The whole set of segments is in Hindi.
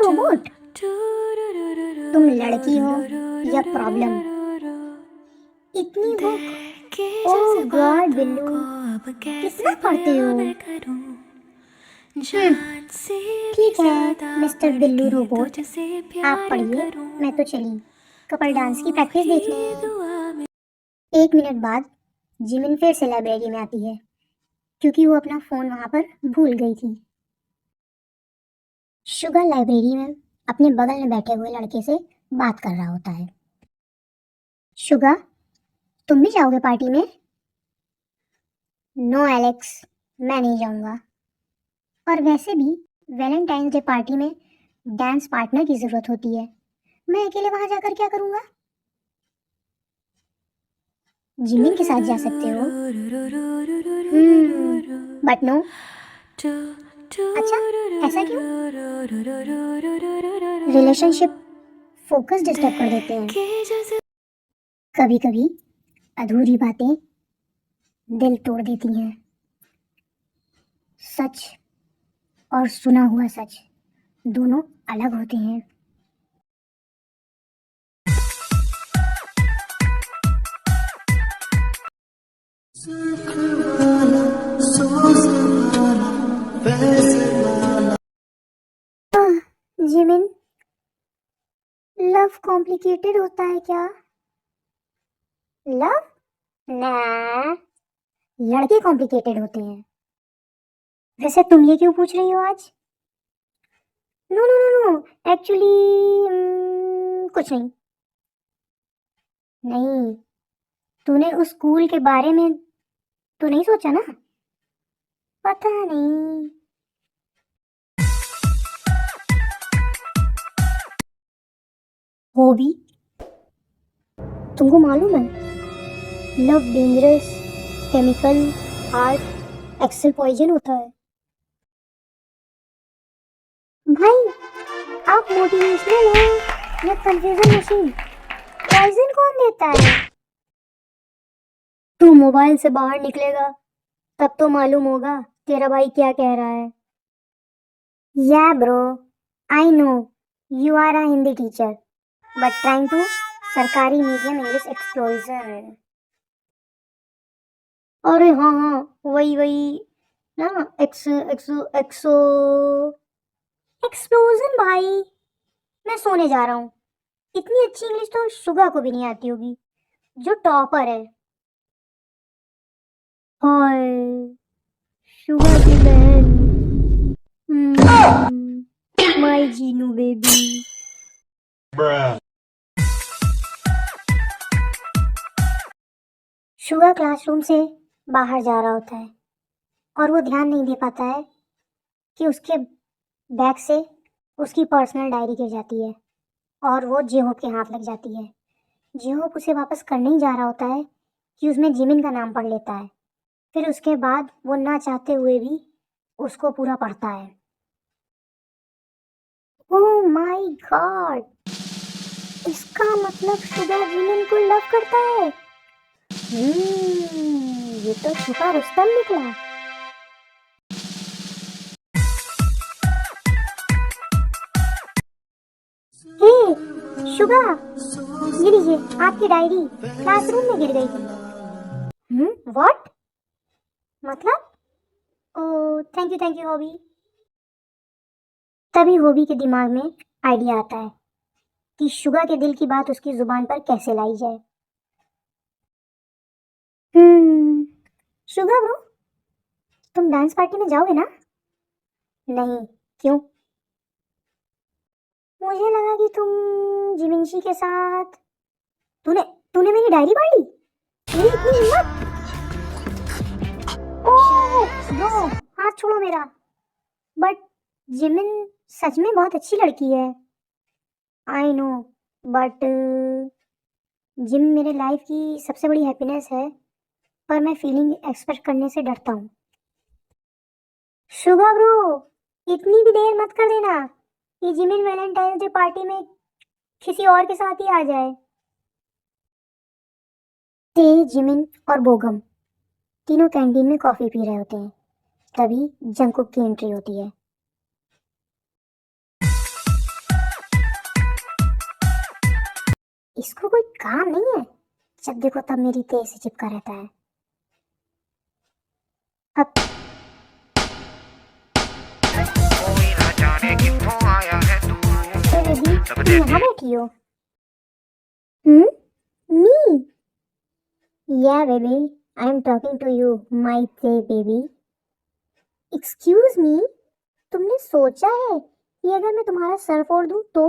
रोबोट? तुम लड़की हो या प्रॉब्लम? इतनी भूख? ओह गॉड बिल्लू, कितना पढ़ते हो? ठीक है मिस्टर बिल्लू रोबोट, आप पढ़िए, मैं तो चली कपल डांस की प्रैक्टिस देखने। 1 मिनट बाद जिमिन फिर से लाइब्रेरी में आती है क्योंकि वो अपना फोन वहां पर भूल गई थी। शुगर लाइब्रेरी में अपने बगल में बैठे हुए लड़के से बात कर रहा होता है। शुगर, तुम भी जाओगे पार्टी में? नो एलेक्स, मैं नहीं जाऊंगा। और वैसे भी वैलेंटाइंस डे पार्टी में डांस पार्टनर की जरूरत होती है, मैं अकेले वहां जाकर क्या करूंगा? जिमिन के साथ जा सकते हो। But no. अच्छा, ऐसा क्यों? रिलेशनशिप फोकस डिस्टर्ब कर देते हैं। कभी कभी अधूरी बातें दिल तोड़ देती हैं। सच और सुना हुआ सच दोनों अलग होते हैं। जिमिन, लव कॉम्प्लिकेटेड होता है क्या? लव? ना, लड़के कॉम्प्लिकेटेड होते हैं। वैसे तुम ये क्यों पूछ रही हो आज? No no no no, actually कुछ नहीं। नहीं, तूने उस स्कूल के बारे में तो नहीं सोचा ना? पता नहीं। हॉबी? तुमको मालूम है love dangerous, chemical, heart, excel poison होता है। भाई, आप मोटिवेशनल हो या कंफ्यूजन मशीन? पॉइजन कौन देता है? तू मोबाइल से बाहर निकलेगा तब तो मालूम होगा तेरा भाई क्या कह रहा है। या bro, I know you are a Hindi teacher but trying to सरकारी मीडियम इंग्लिश एक्सप्लोजन। अरे हाँ हाँ, वही वही ना, एक्सो एक्सो एक्सप्लोजन भाई। मैं सोने जा रहा हूँ। इतनी अच्छी इंग्लिश तो शुगा को भी नहीं आती होगी, जो टॉपर है। हाय, शुगा की बहन, my Jinu baby. Suga classroom से बाहर जा रहा होता है और वो ध्यान नहीं दे पाता है कि उसके बैग से उसकी पर्सनल डायरी गिर जाती है और वो जेहोप के हाथ लग जाती है। जेहोप उसे वापस करने ही जा रहा होता है कि उसमें जिमिन का नाम पढ़ लेता है। फिर उसके बाद वो ना चाहते हुए भी उसको पूरा पढ़ता है। ओह माय गॉड, इसका मतलब शुगा जिमिन को लव करता है। ये तो छुपा रुस्तम निकला। हे शुगा, ये लीजिए आपकी डायरी क्लासरूम में गिर गई थी। व्हाट? मतलब? ओ थैंक यू हॉबी। तभी हॉबी के दिमाग में आइडिया आता है कि शुगा के दिल की बात उसकी जुबान पर कैसे लाई जाए। शुगा ब्रो, तुम डांस पार्टी में जाओगे ना? नहीं, क्यों? मुझे लगा कि तुम जिमिंशी के साथ। तूने तूने मेरी डायरी पढ़ ली? मेरी इतनी हिम्मत? ओह नो, हाथ छोड़ो मेरा। बट जिमिन सच में बहुत अच्छी लड़की है। आई नो, बट जिमिन मेरे लाइफ की सबसे बड़ी हैप्पीनेस है, पर मैं फीलिंग एक्सप्रेस करने से डरता हूँ। शुगा ब्रो, इतनी भी देर मत कर देना कि जिमिन वैलेंटाइन डे पार्टी में किसी और के साथ ही आ जाए। ते, जिमिन और बोगम तीनों कैंटीन में कॉफी पी रहे होते हैं। तभी जंगकुक की एंट्री होती है। इसको कोई काम नहीं है, जब देखो तब मेरी तेज से चिपका रहता है। अब बेबी तुम यहाँ बैठी हो? मी? या baby, I am talking to you my baby. Excuse me, तुमने सोचा है कि अगर मैं तुम्हारा सर फोड़ दूं तो?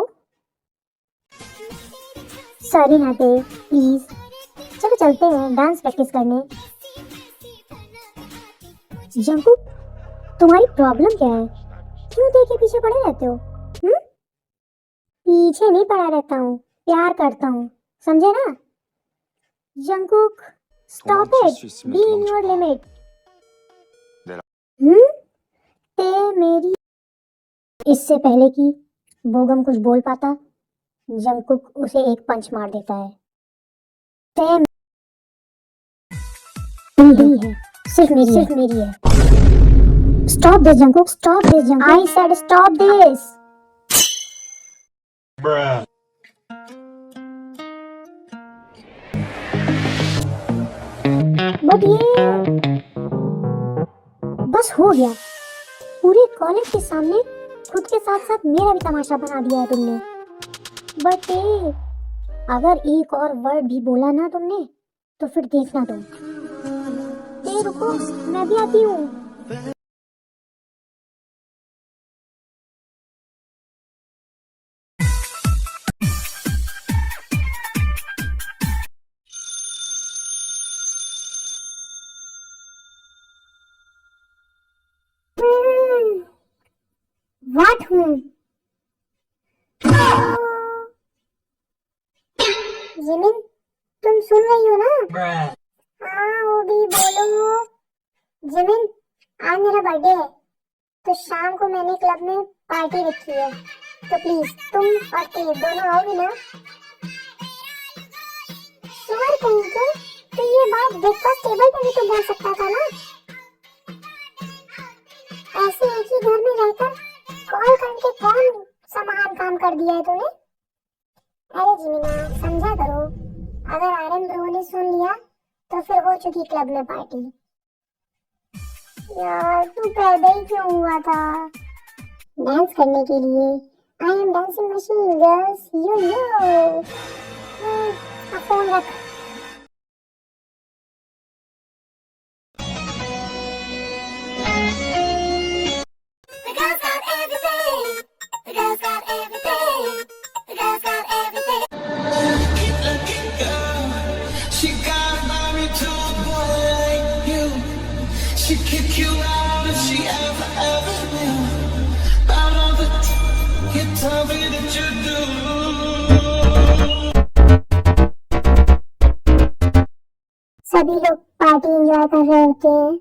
सॉरी नाते, प्लीज चलो चलते हैं डांस प्रैक्टिस करने। जंकुक, तुम्हारी प्रॉब्लम क्या है? क्यों देखे पीछे पड़े रहते हो? पीछे नहीं पड़ा रहता हूँ, प्यार करता हूँ, समझे ना? Jungkook, stop it, be in your limit. ते मेरी। इससे पहले कि बोगम कुछ बोल पाता, जंकुक उसे एक पंच मार देता है। ते मेरी है, सिर्फ मेरी है। Stop this Jungkook, stop this Jungkook, I said stop this. But ये बस हो गया, पूरे कॉलेज के सामने खुद के साथ साथ मेरा भी तमाशा बना दिया है तुमने। बट अगर एक और वर्ड भी बोला ना तुमने तो फिर देखना तुम। रुको, मैं भी आती हूँ। व्हाट हूँ? जिमिन, तुम सुन रही हो ना? हाँ, वो भी बोलो। जिमिन, आज मेरा बर्थडे है, तो शाम को मैंने क्लब में पार्टी रखी है, तो प्लीज तुम और ते दोनों आओगी ना? सुअर कहीं के, तो ये बात ब्रेकफास्ट टेबल पे भी तो बोल सकता था ना? ऐसे एक ही घर में रहकर कॉल करके कौन सा महान काम कर दिया है तूने? अरे जिमिना, समझा करो, अगर आर्यन ब्रो ने सुन लिया तो फिर हो चुकी क्लब में पार्टी। यार तू पैदा ही क्यों हुआ था? डांस करने के लिए। I am dancing machine girls, yo. Phone रख। She kick you out if she ever will. Out of the you tell me that you do. सभी लोग पार्टी एंजॉय कर रहे होते हैं।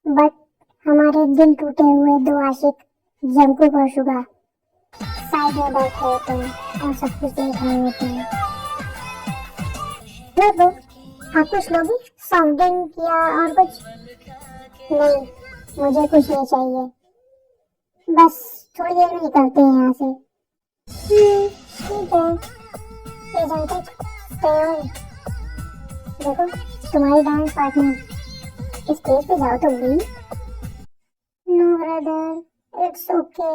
बट हमारे दिल टूटे हुए दो आशिक जंकुक और शुगा साइड में बैठे होते हैं और सब कुछ देख रहे होते हैं। तो आप कुछ लोगी सॉन्ग या और कुछ? नहीं, मुझे कुछ नहीं चाहिए, बस थोड़ी देर में निकलते हैं यहाँ से। ठीक है, ये जंकुक स्टे ऑन। देखो तुम्हारी डांस पार्टनर स्टेज पे जाओ तो भी। No brother, it's okay.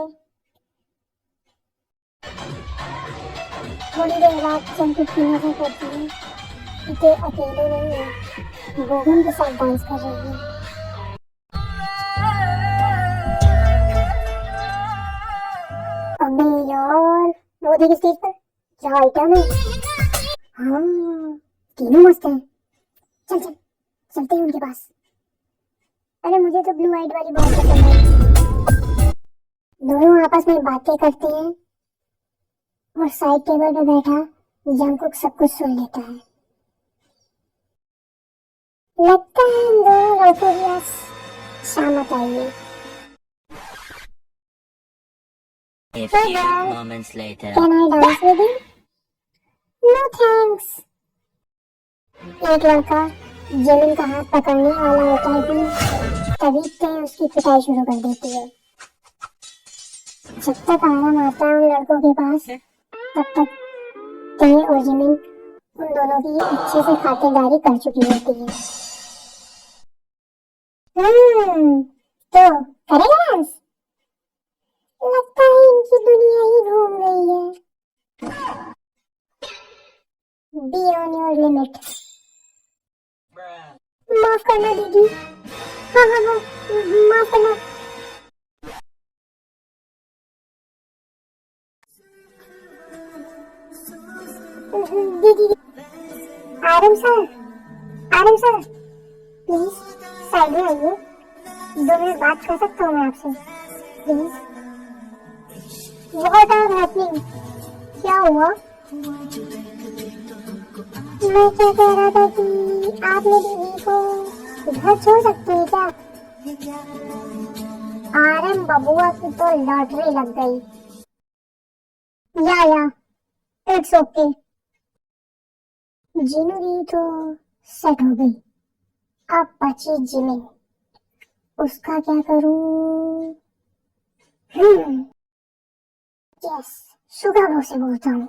थोड़ी देर बाद जंकुक की नजर पड़ती है कि ते अकेले नहीं है, बोगम के साथ डांस कर रही है। अबे यार, वो देख स्टेज पर क्या आइटम है। हाँ, तीनों मस्त हैं। चल चल, चलते हैं उनके पास। अरे मुझे तो ब्लू आइट वाली बहुत पसंद है। दोनों आपस में बातें करते हैं और साइड टेबल पे बैठा जंगकुक सब कुछ सुन लेता है। लगता है इन दोनों लड़कों की आज शामत आई है। A Hey few girl, moments later. can I dance with you? No thanks. एक लड़का जिमिन का हाथ पकड़ने वाला होता है कि तभी ते उसकी पिटाई शुरू कर देती है। जब तक आराम आता है उन लड़कों के पास, तब तक ते और जिमिन उन दोनों की अच्छे से खातिरदारी कर चुकी होती है। तो करेगा डांस? लगता है इनकी दुनिया ही घूम गई है। Be on your limit. माफ करना दीदी। हाँ हाँ हाँ, माफ करना। दीदी, आरम सर, प्लीज साइड में आइए। 2 मिनट बात कर सकता हूँ मैं आपसे, प्लीज। What are happening? क्या हुआ? मैं क्या कह रहा था कि आप मेरी दीदी को घर छोड़ सकते हैं क्या? आरएम बबुआ की तो लॉटरी लग गई। या इट्स ओके। जीनू दी तो सेट हो गई। अब बची जिमिन, उसका क्या करूं? यस, सुगा ब्रो से बोलता हूँ।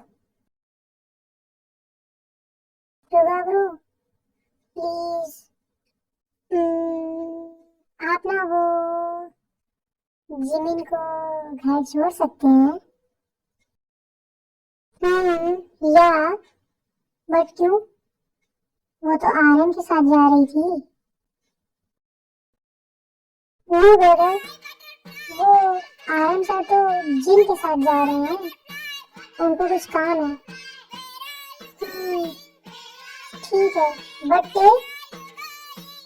सुगा ब्रो, प्लीज, आप ना वो जिमिन को घर छोड़ सकते हैं? या, बट क्यों? वो तो आर्यन के साथ जा रही थी। नहीं ब्रदर, वो आर्यन सर तो जिन के साथ जा रहे हैं, उनको कुछ काम है। ठीक है, बट के?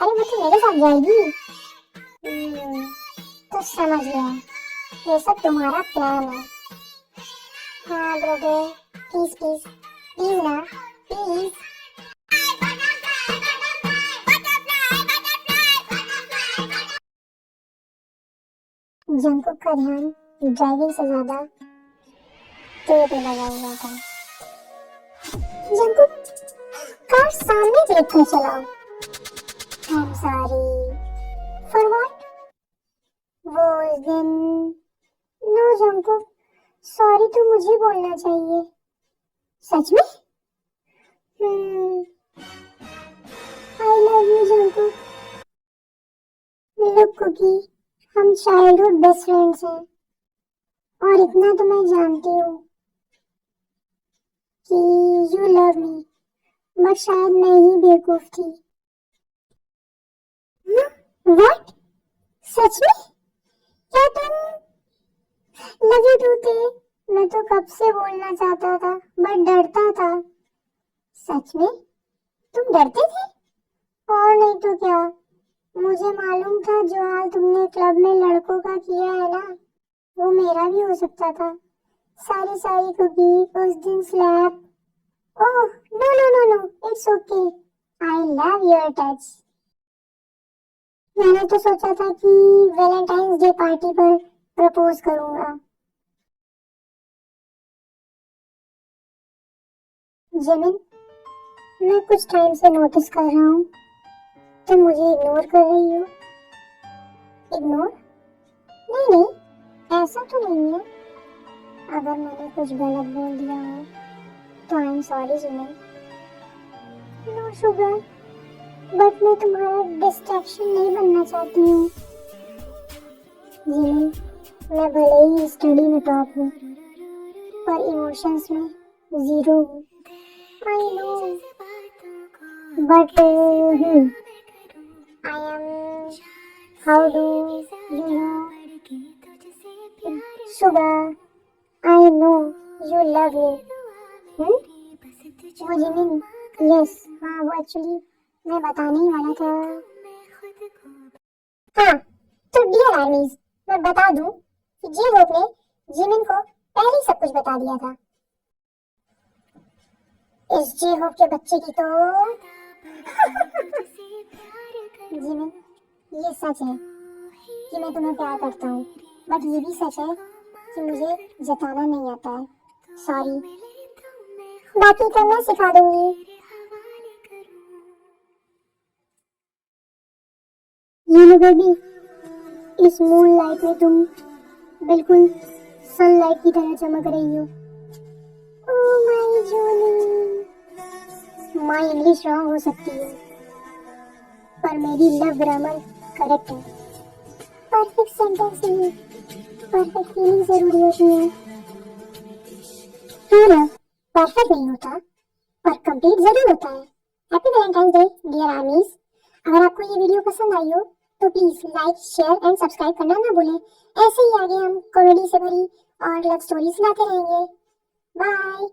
अरे वो तो मेरे साथ जाएगी। तो समझ गया, ये सब तुम्हारा प्लान है। हाँ ब्रदर, प्लीज प्लीज प्लीज ना, प्लीज। जंकुक का ध्यान ड्राइविंग से ज्यादा तेज पे लगा हुआ था। जंकुक, कार सामने देखकर चलाओ। आई एम सॉरी। For what? वो उस दिन। नो जंकुक, सॉरी तो मुझे बोलना चाहिए। सच में? I love you Jungkook. Look Kookie, हम चाइल्डहुड बेस्ट फ्रेंड्स हैं, और इतना तो मैं जानती हूँ कि यू लव मी, बट शायद मैं ही बेवकूफ थी। व्हाट? सच में? क्या तुम लव यू टू थे? मैं तो कब से बोलना चाहता था, बट डरता था। सच में? तुम डरते थे? और नहीं तो क्या, मुझे मालूम था जो हाल तुमने क्लब में लड़कों का किया है ना, वो मेरा भी हो सकता था। सारी सारी कुकी, उस दिन slap. Oh no no no no, it's okay, I love your touch. मैंने तो सोचा था कि वैलेंटाइंस डे पार्टी पर प्रपोज करूंगा। जिमिन, मैं कुछ टाइम से नोटिस कर रहा हूँ तुम मुझे इग्नोर कर रही हो। इग्नोर? नहीं नहीं, ऐसा तो नहीं है। अगर मैंने कुछ गलत बोल दिया हो तो I am sorry Jimin. No sugar, but मैं तुम्हारा डिस्ट्रैक्शन नहीं बनना चाहती हूँ। जिमिन, मैं भले ही स्टडी में टॉप हूँ, पर इमोशंस में जीरो हूँ। I know, but I am, how do you know? Sugar, I know you love me. वो जिमिन, यस हाँ वो एक्चुअली मैं बताने ही वाला था। हाँ तो डियर आर्मीज, मैं बता दूं कि जे होप ने जिमिन को पहले ही सब कुछ बता दिया था। इस जे होप के बच्चे की तो जिमिन, ये सच है कि मैं तुम्हें प्यार करता हूँ, बट ये भी सच है कि मुझे जताना नहीं आता है। सॉरी, बाकी तो मैं सिखा दूंगी। ये लो बेबी, इस मून लाइट में तुम बिल्कुल सनलाइट की तरह चमक रही हो। Oh my Johnny, my English wrong हो सकती है पर मेरी लव ग्रामर करेक्ट है। परफेक्ट सेंटेंस नहीं, परफेक्ट फीलिंग जरूरी होती है। हाँ, परफेक्ट नहीं होता पर कंप्लीट जरूर होता है। Happy Valentine's Day dear armies. अगर आपको ये वीडियो पसंद आई हो तो please like, share and subscribe करना ना भूलें। ऐसे ही आगे हम कॉमेडी से भरी और लव स्टोरीज लाते रहेंगे। बाय।